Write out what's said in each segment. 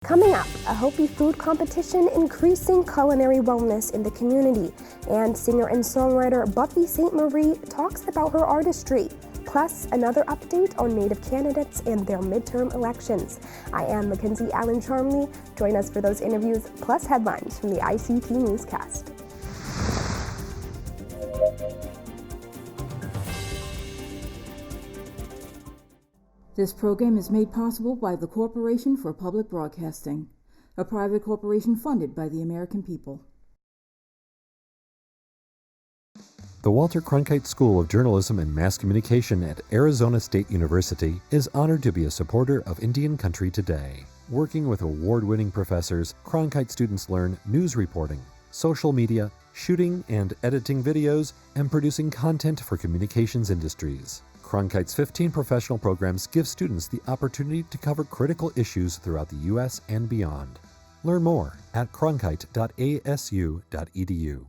Coming up, a Hopi food competition increasing culinary wellness in the community, and singer and songwriter Buffy Sainte-Marie talks about her artistry, plus another update on Native candidates and their midterm elections. I am Mackenzie Allen Charmley. Join us for those interviews, plus headlines from the ICT Newscast. This program is made possible by the Corporation for Public Broadcasting, a private corporation funded by the American people. The Walter Cronkite School of Journalism and Mass Communication at Arizona State University is honored to be a supporter of Indian Country Today. Working with award-winning professors, Cronkite students learn news reporting, social media, shooting and editing videos, and producing content for communications industries. Cronkite's 15 professional programs give students the opportunity to cover critical issues throughout the U.S. and beyond. Learn more at cronkite.asu.edu.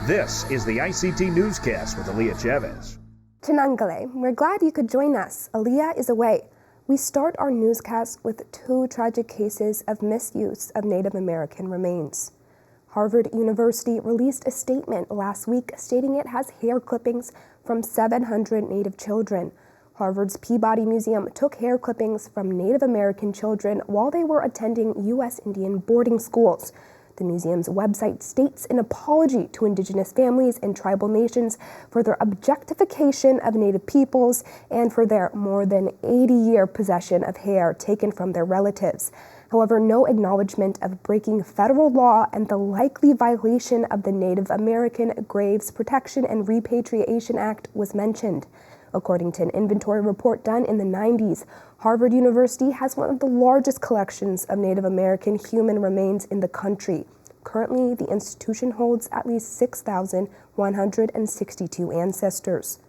This is the ICT Newscast with Elvia Chavez. Chinangale, we're glad you could join us. Elvia is away. We start our newscast with two tragic cases of misuse of Native American remains. Harvard University released a statement last week stating it has hair clippings from 700 Native children. Harvard's Peabody Museum took hair clippings from Native American children while they were attending U.S. Indian boarding schools. The museum's website states an apology to Indigenous families and tribal nations for their objectification of Native peoples and for their more than 80-year possession of hair taken from their relatives. However, no acknowledgement of breaking federal law and the likely violation of the Native American Graves Protection and Repatriation Act was mentioned. According to an inventory report done in the 90s, Harvard University has one of the largest collections of Native American human remains in the country. Currently, the institution holds at least 6,162 ancestors.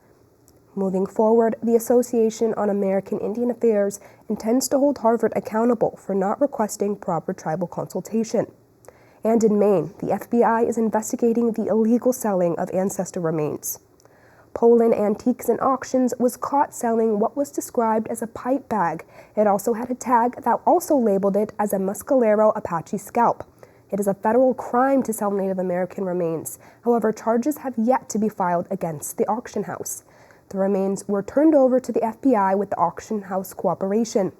Moving forward, the Association on American Indian Affairs intends to hold Harvard accountable for not requesting proper tribal consultation. And in Maine, the FBI is investigating the illegal selling of ancestor remains. Poland Antiques and Auctions was caught selling what was described as a pipe bag. It also had a tag that also labeled it as a Mescalero Apache scalp. It is a federal crime to sell Native American remains. However, charges have yet to be filed against the auction house. The remains were turned over to the FBI with the auction house cooperation.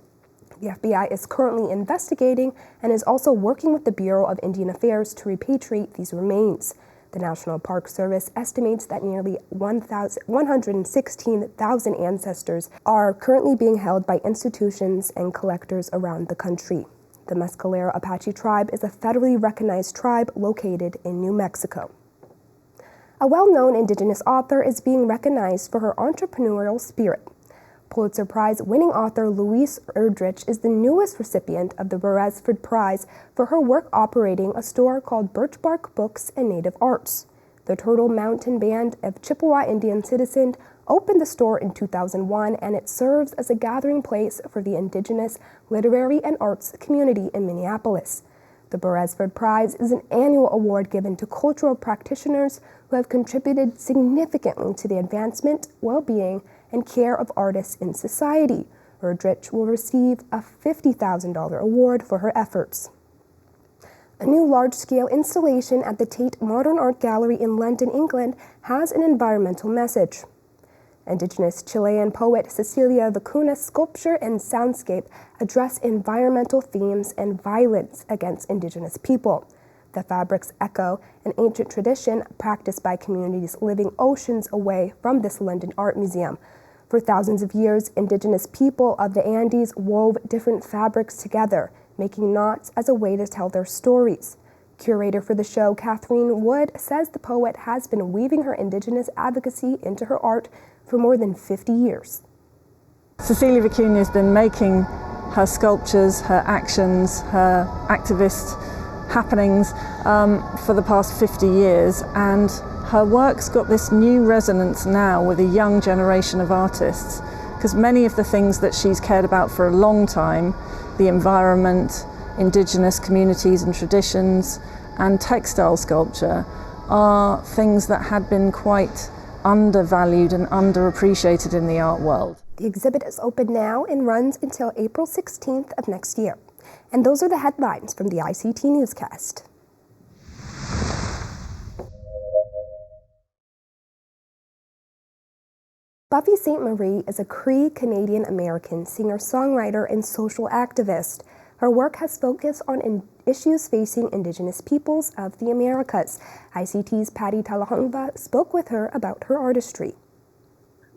The FBI is currently investigating and is also working with the Bureau of Indian Affairs to repatriate these remains. The National Park Service estimates that nearly 116,000 ancestors are currently being held by institutions and collectors around the country. The Mescalero Apache Tribe is a federally recognized tribe located in New Mexico. A well-known Indigenous author is being recognized for her entrepreneurial spirit. Pulitzer Prize-winning author Louise Erdrich is the newest recipient of the Beresford Prize for her work operating a store called Birch Bark Books and Native Arts. The Turtle Mountain Band of Chippewa Indian citizens opened the store in 2001, and it serves as a gathering place for the Indigenous literary and arts community in Minneapolis. The Beresford Prize is an annual award given to cultural practitioners who have contributed significantly to the advancement, well-being, and care of artists in society. Erdrich will receive a $50,000 award for her efforts. A new large-scale installation at the Tate Modern Art Gallery in London, England, has an environmental message. Indigenous Chilean poet Cecilia Vicuna's sculpture and soundscape address environmental themes and violence against Indigenous people. The fabrics echo an ancient tradition practiced by communities living oceans away from this London art museum. For thousands of years, Indigenous people of the Andes wove different fabrics together, making knots as a way to tell their stories. Curator for the show, Catherine Wood, says the poet has been weaving her Indigenous advocacy into her art for more than 50 years. Cecilia Vicuna has been making her sculptures, her actions, her activist happenings for the past 50 years, and her work's got this new resonance now with a young generation of artists because many of the things that she's cared about for a long time, the environment, Indigenous communities and traditions, and textile sculpture, are things that had been quite undervalued and underappreciated in the art world. The exhibit is open now and runs until April 16th of next year. And those are the headlines from the ICT Newscast. Buffy Sainte-Marie is a Cree Canadian-American singer-songwriter and social activist. Her work has focused on issues facing Indigenous peoples of the Americas. ICT's Talahongva spoke with her about her artistry.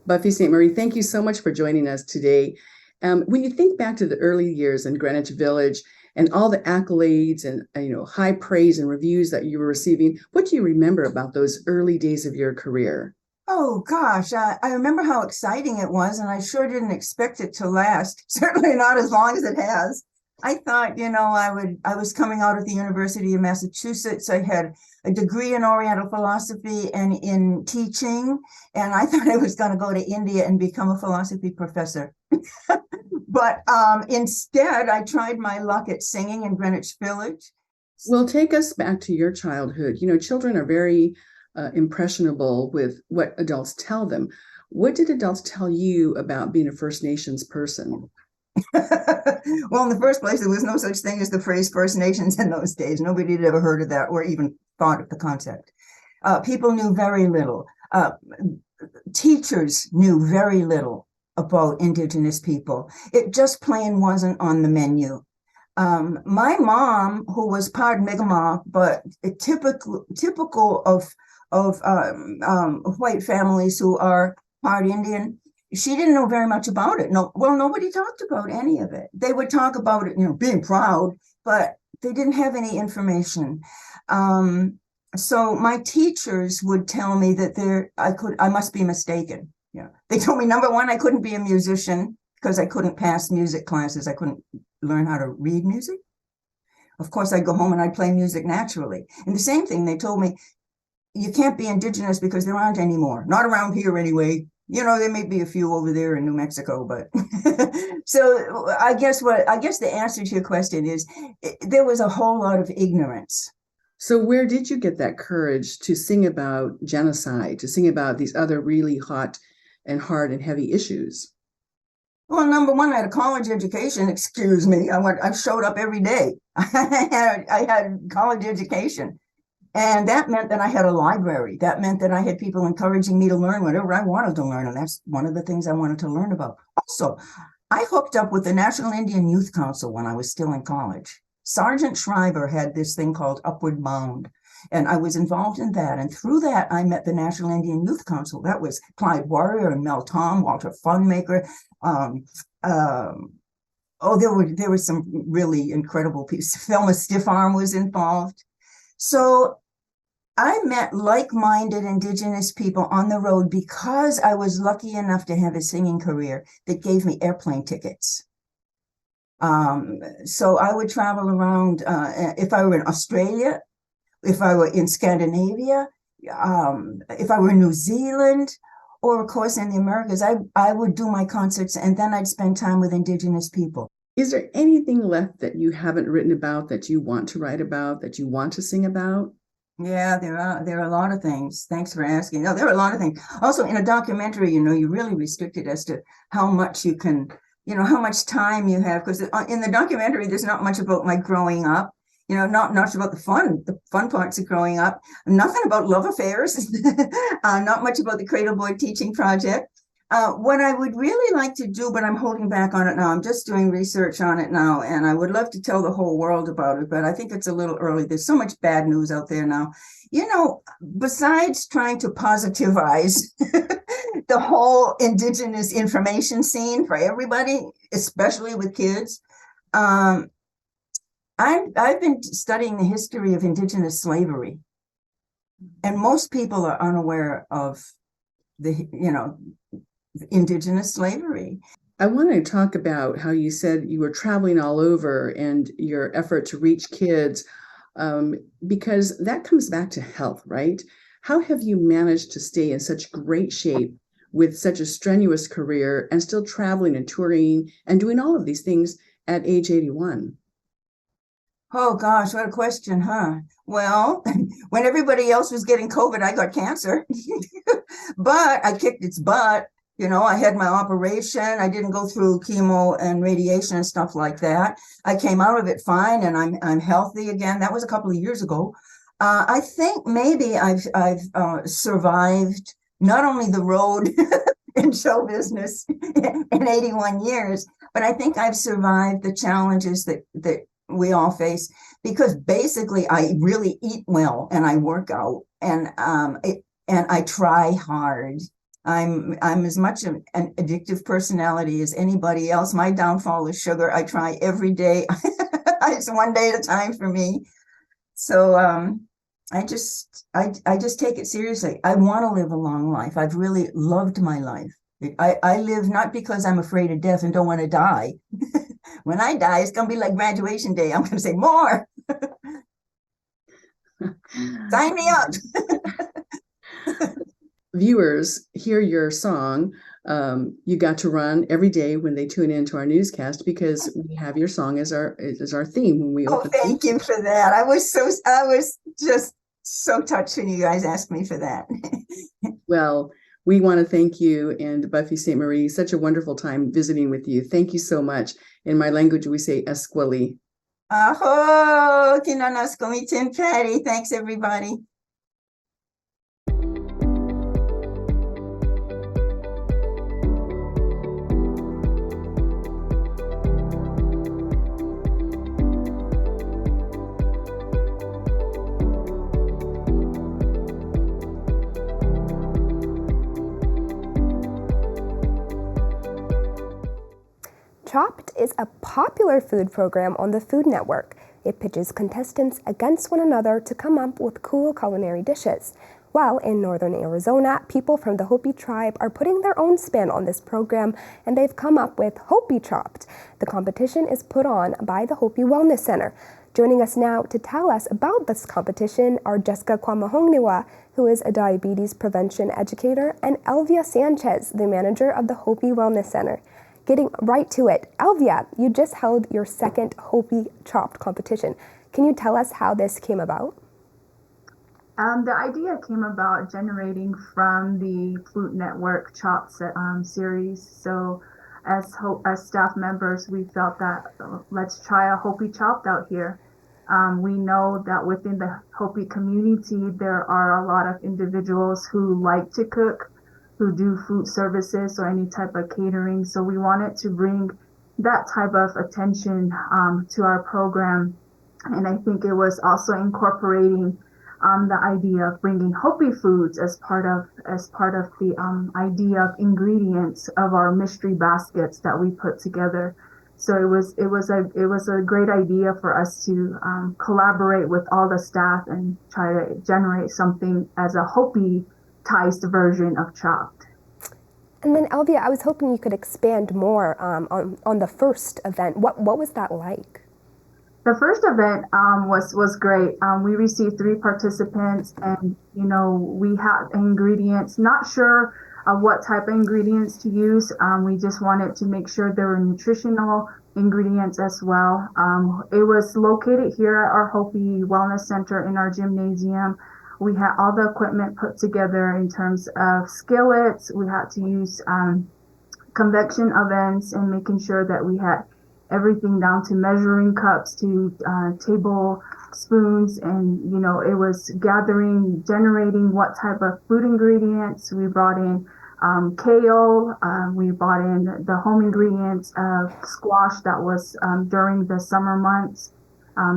Buffy Sainte-Marie, thank you so much for joining us today. When you think back to the early years in Greenwich Village and all the accolades and high praise and reviews that you were receiving, what do you remember about those early days of your career? Oh gosh, I remember how exciting it was, and I sure didn't expect it to last. Certainly not as long as it has. I thought, I was coming out of the University of Massachusetts. I had a degree in Oriental philosophy and in teaching, and I thought I was going to go to India and become a philosophy professor. But instead, I tried my luck at singing in Greenwich Village. Well, take us back to your childhood. Children are very impressionable with what adults tell them. What did adults tell you about being a First Nations person? Well, in the first place, there was no such thing as the phrase First Nations in those days. Nobody had ever heard of that or even thought of the concept. People knew very little. Teachers knew very little about Indigenous people. It just plain wasn't on the menu. My mom, who was part Mi'kmaq, but typical of white families who are part Indian, she didn't know very much about it. Nobody talked about any of it. They would talk about it, being proud, but they didn't have any information. So my teachers would tell me that I must be mistaken. Yeah, they told me, number one, I couldn't be a musician because I couldn't pass music classes. I couldn't learn how to read music. Of course, I'd go home and I'd play music naturally. And the same thing, they told me, you can't be Indigenous because there aren't any more. Not around here anyway. There may be a few over there in New Mexico, but so I guess the answer to your question is there was a whole lot of ignorance. So where did you get that courage to sing about genocide, to sing about these other really hot and hard and heavy issues? Well, number one, I had a college education. Excuse me. I showed up every day. I had college education. And that meant that I had a library. That meant that I had people encouraging me to learn whatever I wanted to learn. And that's one of the things I wanted to learn about. Also, I hooked up with the National Indian Youth Council when I was still in college. Sergeant Schreiber had this thing called Upward Bound. And I was involved in that. And through that, I met the National Indian Youth Council. That was Clyde Warrior and Mel Tom, Walter Funmaker. There were some really incredible pieces. Thelma Stiffarm was involved. So I met like-minded Indigenous people on the road because I was lucky enough to have a singing career that gave me airplane tickets. So I would travel around, if I were in Australia, if I were in Scandinavia, if I were in New Zealand, or of course in the Americas, I would do my concerts and then I'd spend time with Indigenous people. Is there anything left that you haven't written about, that you want to write about, that you want to sing about? Yeah, there are a lot of things. Thanks for asking. No, there are a lot of things. Also, in a documentary, you're really restricted as to how much you can, how much time you have. Because in the documentary, there's not much about my growing up. Not much about the fun parts of growing up. Nothing about love affairs. Not much about the Cradle Boy Teaching Project. What I would really like to do, but I'm holding back on it now. I'm just doing research on it now, and I would love to tell the whole world about it, but I think it's a little early. There's so much bad news out there now. Besides trying to positivize the whole Indigenous information scene for everybody, especially with kids, I've been studying the history of Indigenous slavery, and most people are unaware of the, Indigenous slavery. I want to talk about how you said you were traveling all over and your effort to reach kids, because that comes back to health, right? How have you managed to stay in such great shape with such a strenuous career and still traveling and touring and doing all of these things at age 81? Oh gosh, what a question, huh? Well, when everybody else was getting COVID, I got cancer, but I kicked its butt. You know, I had my operation. I didn't go through chemo and radiation and stuff like that. I came out of it fine, and I'm healthy again. That was a couple of years ago. I think maybe I've survived not only the road in show business in 81 years, but I think I've survived the challenges that we all face, because basically I really eat well and I work out, and I try hard. I'm as much an addictive personality as anybody else. My downfall is sugar. I try every day. It's one day at a time for me. So I just take it seriously. I want to live a long life. I've really loved my life. I live not because I'm afraid of death and don't want to die. When I die, it's going to be like graduation day. I'm going to say, more. Sign me up. Viewers hear your song. You got to run every day when they tune into our newscast, because we have your song as our theme when we open. Oh, thank you for that. I was just so touched when you guys asked me for that. Well, we want to thank you and Buffy Sainte-Marie. Such a wonderful time visiting with you. Thank you so much. In my language, we say esquali. Aho, kinanaskomitin Patty. Thanks, everybody. Chopped is a popular food program on the Food Network. It pitches contestants against one another to come up with cool culinary dishes. While in northern Arizona, people from the Hopi Tribe are putting their own spin on this program, and they've come up with Hopi Chopped. The competition is put on by the Hopi Wellness Center. Joining us now to tell us about this competition are Jessica Quamahongnewa, who is a diabetes prevention educator, and Elvia Sanchez, the manager of the Hopi Wellness Center. Getting right to it, Elvia, you just held your second Hopi Chopped competition. Can you tell us how this came about? The idea came about generating from the Food Network Chopped series. So as staff members, we felt that let's try a Hopi Chopped out here. We know that within the Hopi community, there are a lot of individuals who like to cook, who do food services or any type of catering. So we wanted to bring that type of attention to our program. And I think it was also incorporating the idea of bringing Hopi foods as part of the idea of ingredients of our mystery baskets that we put together. So it was a great idea for us to collaborate with all the staff and try to generate something as a Hopi-tized version of Chopped. And then Elvia, I was hoping you could expand more on the first event. What was that like? The first event was great. We received 3 participants, and we had ingredients. Not sure what type of ingredients to use. We just wanted to make sure there were nutritional ingredients as well. It was located here at our Hopi Wellness Center in our gymnasium. We had all the equipment put together in terms of skillets. We had to use convection ovens and making sure that we had everything down to measuring cups to table spoons, and it was generating what type of food ingredients. We brought in kale, we brought in the home ingredients of squash that was during the summer months.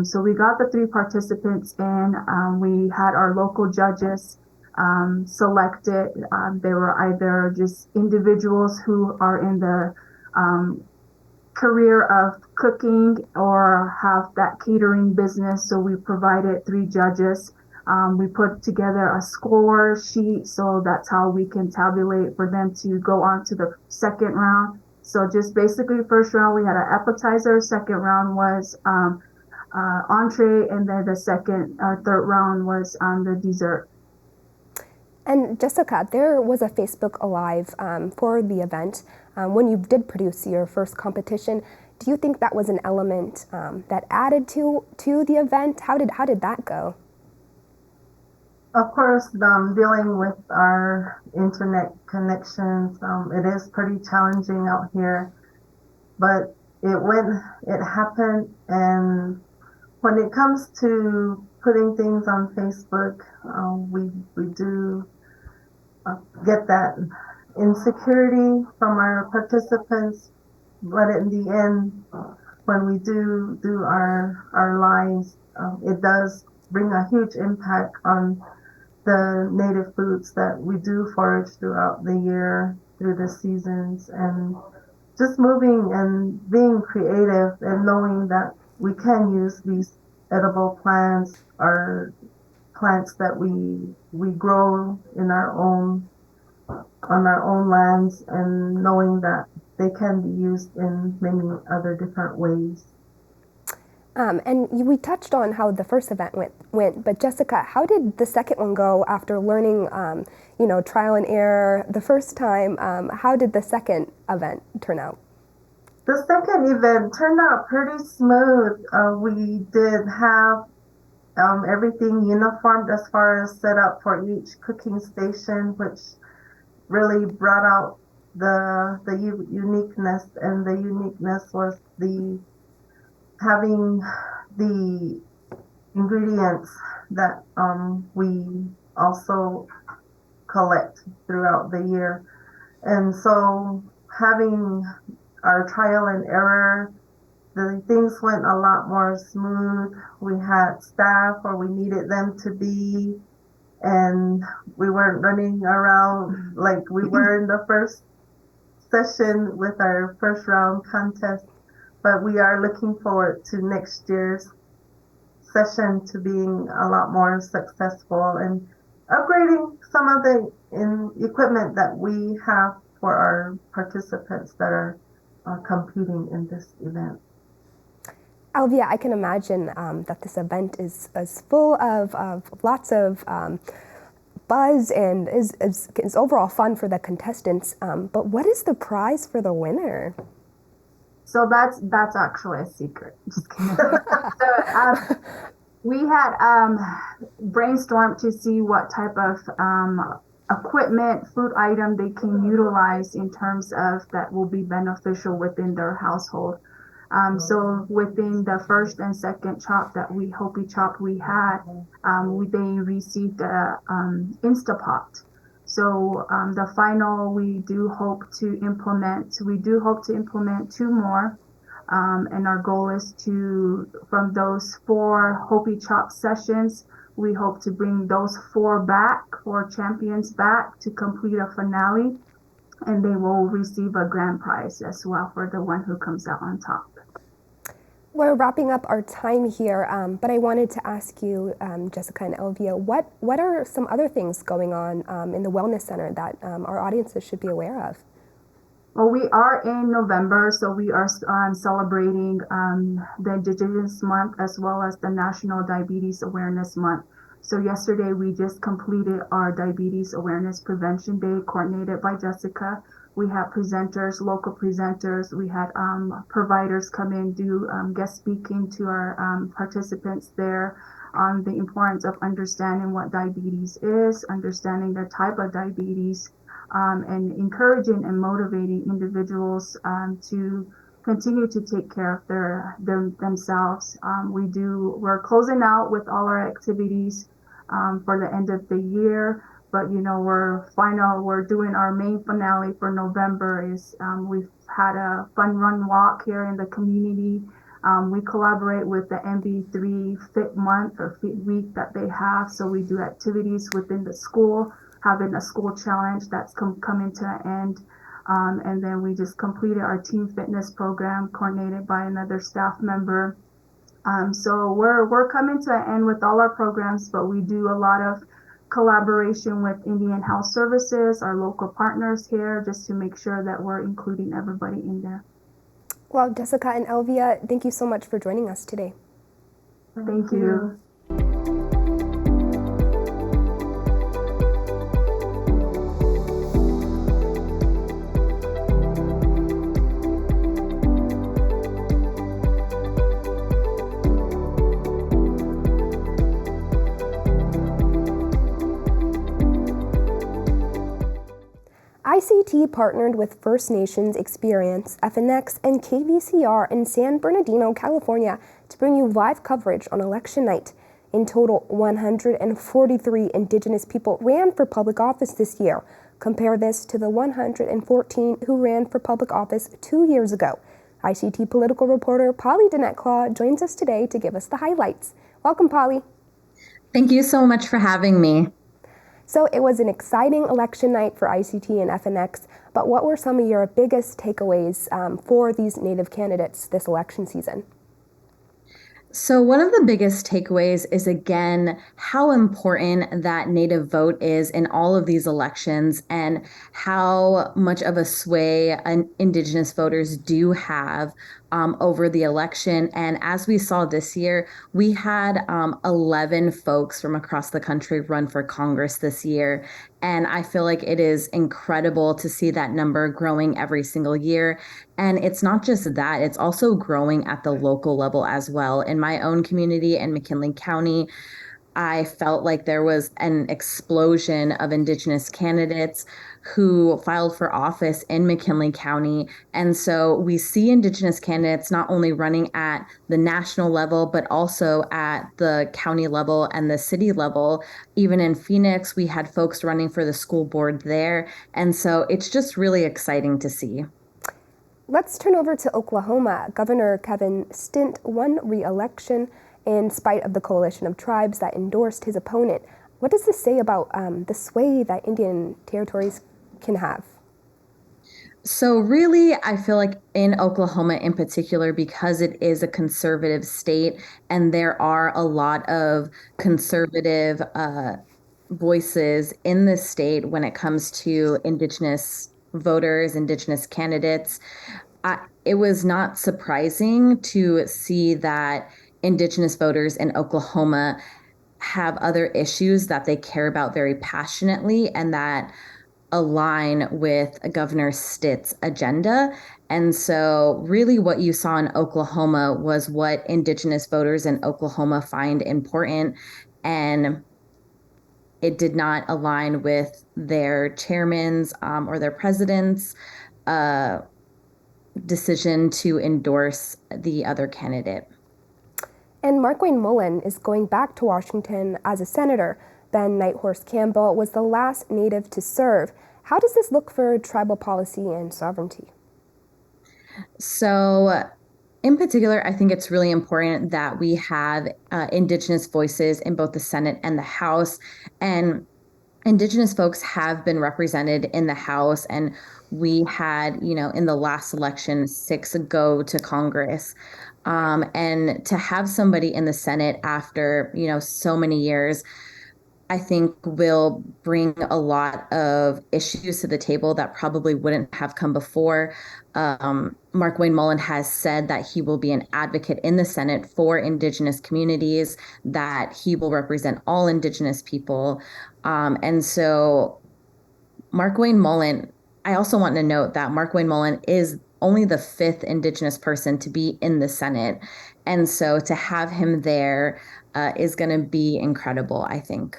So we got the 3 participants in. We had our local judges selected. They were either just individuals who are in the career of cooking or have that catering business. So we provided 3 judges. We put together a score sheet, so that's how we can tabulate for them to go on to the second round. So just basically, first round we had an appetizer, second round was entree, and then the third round was the dessert. And Jessica, there was a Facebook Alive for the event. When you did produce your first competition, do you think that was an element that added to the event? How did that go? Of course, dealing with our internet connections, it is pretty challenging out here. But it happened, and when it comes to putting things on Facebook, we do get that insecurity from our participants, but in the end, when we do our lives, it does bring a huge impact on the native foods that we do forage throughout the year, through the seasons, and just moving and being creative and knowing that we can use these edible plants or plants that we grow in on our own lands, and knowing that they can be used in many other different ways. We touched on how the first event went, but Jessica, how did the second one go after learning, trial and error the first time? How did the second event turn out? The second event turned out pretty smooth. We did have everything uniformed as far as set up for each cooking station, which really brought out the uniqueness, and the uniqueness was having the ingredients that we also collect throughout the year. And so having our trial and error, the things went a lot more smooth. We had staff where we needed them to be, and we weren't running around like we were in the first session with our first round contest. But we are looking forward to next year's session to being a lot more successful and upgrading some of the equipment that we have for our participants that are competing in this event. Elvia, I can imagine that this event is full of lots of buzz and is overall fun for the contestants. But what is the prize for the winner? So that's actually a secret. Just kidding. So we had brainstormed to see what type of equipment, food item they can utilize in terms of that will be beneficial within their household. So within the first and second chop that Hopi Chopped we had, they received a Instapot. So the final, we do hope to implement 2 more. And our goal is from those 4 Hopi Chopped sessions, we hope to bring those 4 champions back to complete a finale. And they will receive a grand prize as well for the one who comes out on top. We're wrapping up our time here, but I wanted to ask you, Jessica and Elvia, what are some other things going on in the Wellness Center that our audiences should be aware of? Well, we are in November, so we are celebrating the Indigenous month as well as the National Diabetes Awareness Month. So yesterday we just completed our Diabetes Awareness Prevention Day, coordinated by Jessica. We had presenters, local presenters. We had providers come in, do guest speaking to our participants there on the importance of understanding what diabetes is, understanding the type of diabetes, and encouraging and motivating individuals to continue to take care of themselves. We're closing out with all our activities for the end of the year. But we're doing our main finale for November. We've had a fun run walk here in the community. We collaborate with the MB3 Fit Month or Fit Week that they have. So we do activities within the school, having a school challenge that's coming to an end. And then we just completed our team fitness program coordinated by another staff member. So we're coming to an end with all our programs, but we do a lot of collaboration with Indian Health Services, our local partners here, just to make sure that we're including everybody in there. Well, Jessica and Elvia, thank you so much for joining us today. Thank you. ICT partnered with First Nations Experience, FNX, and KVCR in San Bernardino, California to bring you live coverage on election night. In total, 143 Indigenous people ran for public office this year. Compare this to the 114 who ran for public office 2 years ago. ICT political reporter Pauly Denetclaw joins us today to give us the highlights. Welcome, Pauly. Thank you so much for having me. So it was an exciting election night for ICT and FNX, but what were some of your biggest takeaways for these Native candidates this election season? So one of the biggest takeaways is, again, how important that Native vote is in all of these elections and how much of a sway Indigenous voters do have over the election. And as we saw this year, we had 11 folks from across the country run for Congress this year. And I feel like it is incredible to see that number growing every single year. And it's not just that, it's also growing at the local level as well. In my own community in McKinley County, I felt like there was an explosion of Indigenous candidates who filed for office in McKinley County. And so we see Indigenous candidates not only running at the national level, but also at the county level and the city level. Even in Phoenix, we had folks running for the school board there. And so it's just really exciting to see. Let's turn over to Oklahoma. Governor Kevin Stitt won re-election in spite of the coalition of tribes that endorsed his opponent. What does this say about the sway that Indian territories can have? So really, I feel like in Oklahoma in particular, because it is a conservative state and there are a lot of conservative voices in this state when it comes to Indigenous voters, Indigenous candidates, it was not surprising to see that Indigenous voters in Oklahoma have other issues that they care about very passionately and that align with Governor Stitt's agenda. And so really what you saw in Oklahoma was what Indigenous voters in Oklahoma find important, and it did not align with their chairman's or their president's decision to endorse the other candidate. And Markwayne Mullin is going back to Washington as a senator. Ben Nighthorse Campbell was the last Native to serve. How does this look for tribal policy and sovereignty? So in particular, I think it's really important that we have Indigenous voices in both the Senate and the House. And Indigenous folks have been represented in the House, and we had, in the last election, 6 go to Congress. And to have somebody in the Senate after, so many years, I think will bring a lot of issues to the table that probably wouldn't have come before. Markwayne Mullin has said that he will be an advocate in the Senate for Indigenous communities, that he will represent all Indigenous people. And so Markwayne Mullin, I also want to note that Markwayne Mullin is only the 5th Indigenous person to be in the Senate. And so to have him there is going to be incredible, I think.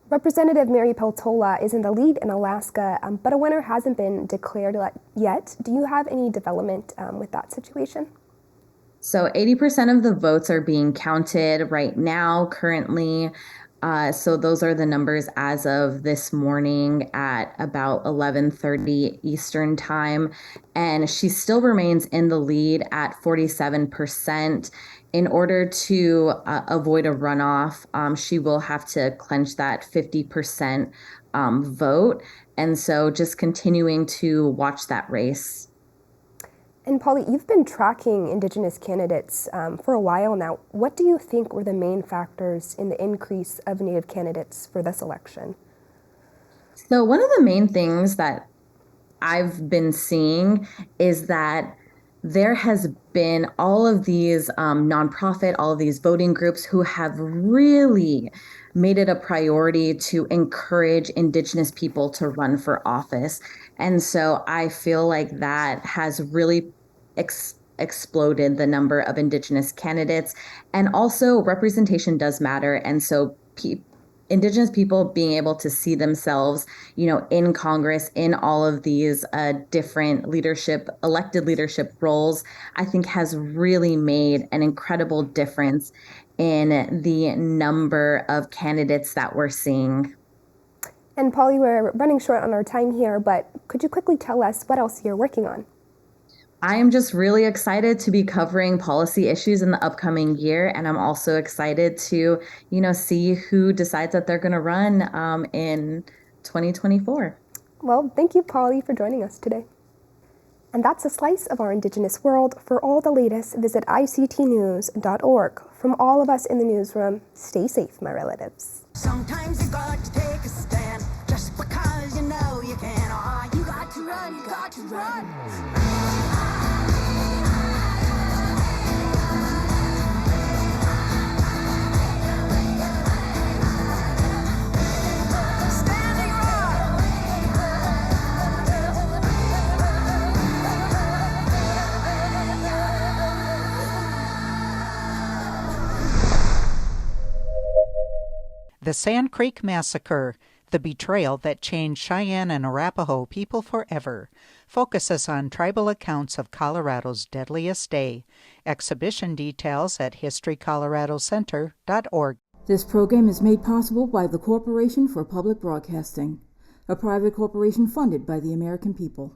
Representative Mary Peltola is in the lead in Alaska, but a winner hasn't been declared yet. Do you have any development with that situation? So 80% of the votes are being counted right now, currently. So those are the numbers as of this morning at about 11:30 Eastern time. And she still remains in the lead at 47%. In order to avoid a runoff, she will have to clench that 50% vote. And so just continuing to watch that race. And Pauly, you've been tracking Indigenous candidates for a while now. What do you think were the main factors in the increase of Native candidates for this election? So one of the main things that I've been seeing is that there has been all of these nonprofit, all of these voting groups who have really made it a priority to encourage Indigenous people to run for office. And so I feel like that has really exploded the number of Indigenous candidates. And also representation does matter. And so Indigenous people being able to see themselves, in Congress, in all of these different elected leadership roles, I think has really made an incredible difference in the number of candidates that we're seeing. And Pauly, we're running short on our time here, but could you quickly tell us what else you're working on? I am just really excited to be covering policy issues in the upcoming year. And I'm also excited to, see who decides that they're going to run in 2024. Well, thank you, Pauly, for joining us today. And that's a slice of our Indigenous world. For all the latest, visit ictnews.org. From all of us in the newsroom, stay safe, my relatives. Sometimes you got to take a stand just because you know you can. Oh, you got to run, you got to run. The Sand Creek Massacre, the betrayal that changed Cheyenne and Arapaho people forever, focuses on tribal accounts of Colorado's deadliest day. Exhibition details at historycoloradocenter.org. This program is made possible by the Corporation for Public Broadcasting, a private corporation funded by the American people.